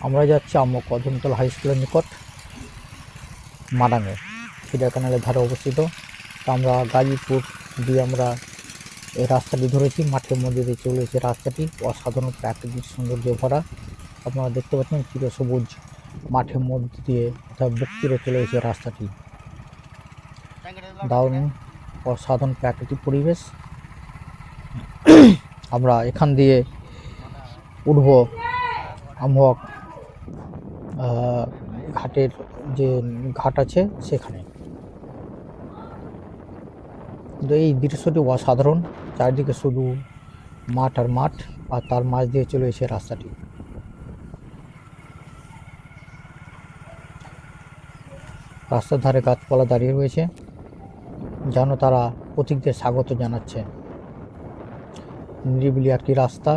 আমরা যাচ্ছি কদমতলা হাই স্কুলের নিকট মারাঙে, ফিডার ক্যানেলের ধারে অবস্থিত। তো আমরা গাজীপুর দিয়ে আমরা এই রাস্তাটি ধরেছি, মাঠের মধ্যে দিয়ে চলেছে রাস্তাটি, অসাধারণ প্রাকৃতিক সৌন্দর্য ভরা। আপনারা দেখতে পাচ্ছেন চিরসবুজ মাঠের মধ্যে দিয়ে অর্থাৎ বুক চিরে চলে এসে রাস্তাটি, দারুণ অসাধারণ প্রাকৃতিক পরিবেশ। আমরা এখান দিয়ে উঠব আমহক ঘাটের যে ঘাট আছে সেখানে। কিন্তু এই দৃশ্যটি অসাধারণ, চারিদিকে শুধু মাঠ আর মাঠ, আর তার মাঝ দিয়ে চলে এসে রাস্তাটি। রাস্তার ধারে গাছপালা দাঁড়িয়ে রয়েছে, যেন তারা পথিকদের স্বাগত জানাচ্ছে। নিরিবিলি একটি রাস্তা,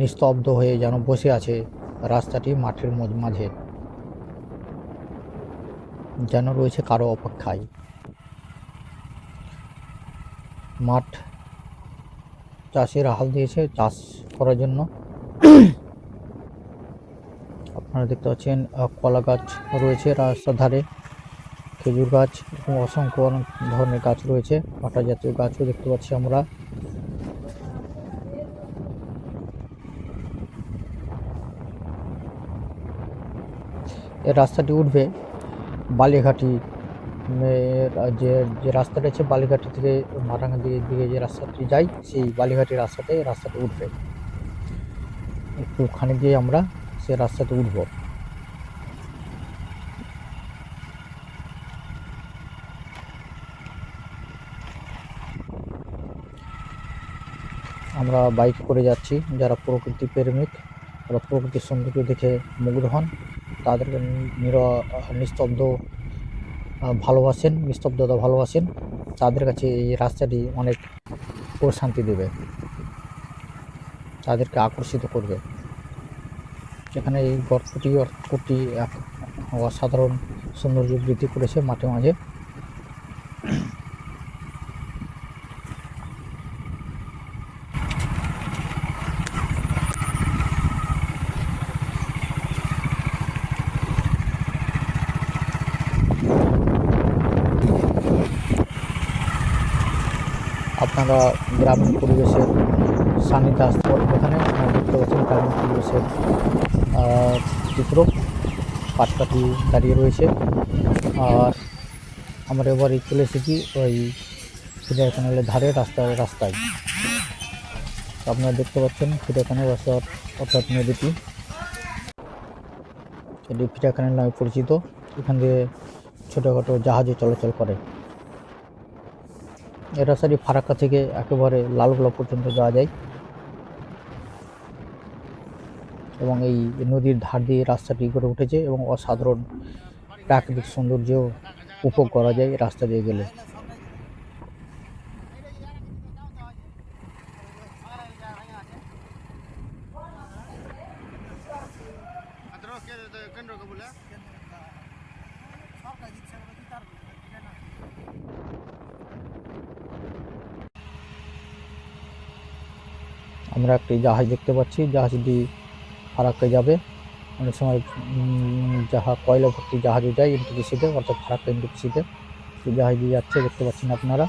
নিস্তব্ধ হয়ে যেন বসে আছে রাস্তাটি মাঠের মাঝে, যেন রয়েছে কারো অপেক্ষায়। মাঠ চাষিরা হাল দিয়েছে চাষ করার জন্য। আপনারা দেখতে পাচ্ছেন কলা গাছ রয়েছে রাস্তার ধারে, খেজুর গাছ, এরকম অসংখ্য অনেক ধরনের গাছ রয়েছে। পাতা জাতীয় গাছও দেখতে পাচ্ছি আমরা। এই রাস্তাটি উঠবে বালিঘাটি, যে রাস্তাটা আছে বালিঘাটি থেকে মারাঙ্গা দিকে যে রাস্তাটি যায়, সেই বালিঘাটি রাস্তাটা উঠবে। একটুখানি দিয়ে আমরা সেই রাস্তাতে উঠব। আমরা বাইক করে যাচ্ছি, যারা প্রকৃতি প্রেমিক, যারা প্রকৃতির সৌন্দর্য দেখে মুগ্ধ হন, তাদেরকে নিস্তব্ধ ভালোবাসেন, নিস্তব্ধতা ভালোবাসেন, তাদের কাছে এই রাস্তাটি অনেক প্রশান্তি দেবে, তাদেরকে আকর্ষিত করবে। যেখানে এই গর্তটি এক অসাধারণ সৌন্দর্য বৃদ্ধি করেছে মাঠে মাঝে। আপনারা গ্রামীণ পরিবেশের সান্নিধ্যে আসতে পারেন। এখানে দেখতে পাচ্ছেন গ্রামীণ পরিবেশের চিত্র, পাটকাঠি দাঁড়িয়ে রয়েছে। আর আমরা এবারে চলে এসেছি ওই ফিডার ক্যানেলের ধারে রাস্তায়। আপনারা দেখতে পাচ্ছেন ফিডার ক্যানেল অর্থাৎ নদীটি, এটি ফিডার ক্যানেল নামে পরিচিত। এখান দিয়ে ছোটোখাটো জাহাজও চলাচল করে। এই রাস্তাটি ফারাক্কা থেকে একেবারে লালগোলা পর্যন্ত যাওয়া যায়, এবং এই নদীর ধার দিয়ে রাস্তাটি গড়ে উঠেছে, এবং অসাধারণ প্রাকৃতিক সৌন্দর্য উপভোগ করা যায় রাস্তা দিয়ে গেলে। আমরা একটি জাহাজ দেখতে পাচ্ছি, জাহাজটি ফারাক্কা যাবে। অনেক সময় কয়লা ভর্তি জাহাজও যায় এনটিপিসিতে, অর্থাৎ ফারাক্কা এনটিপিসিতে। সেই জাহাজ দিয়ে যাচ্ছে, দেখতে পাচ্ছেন আপনারা।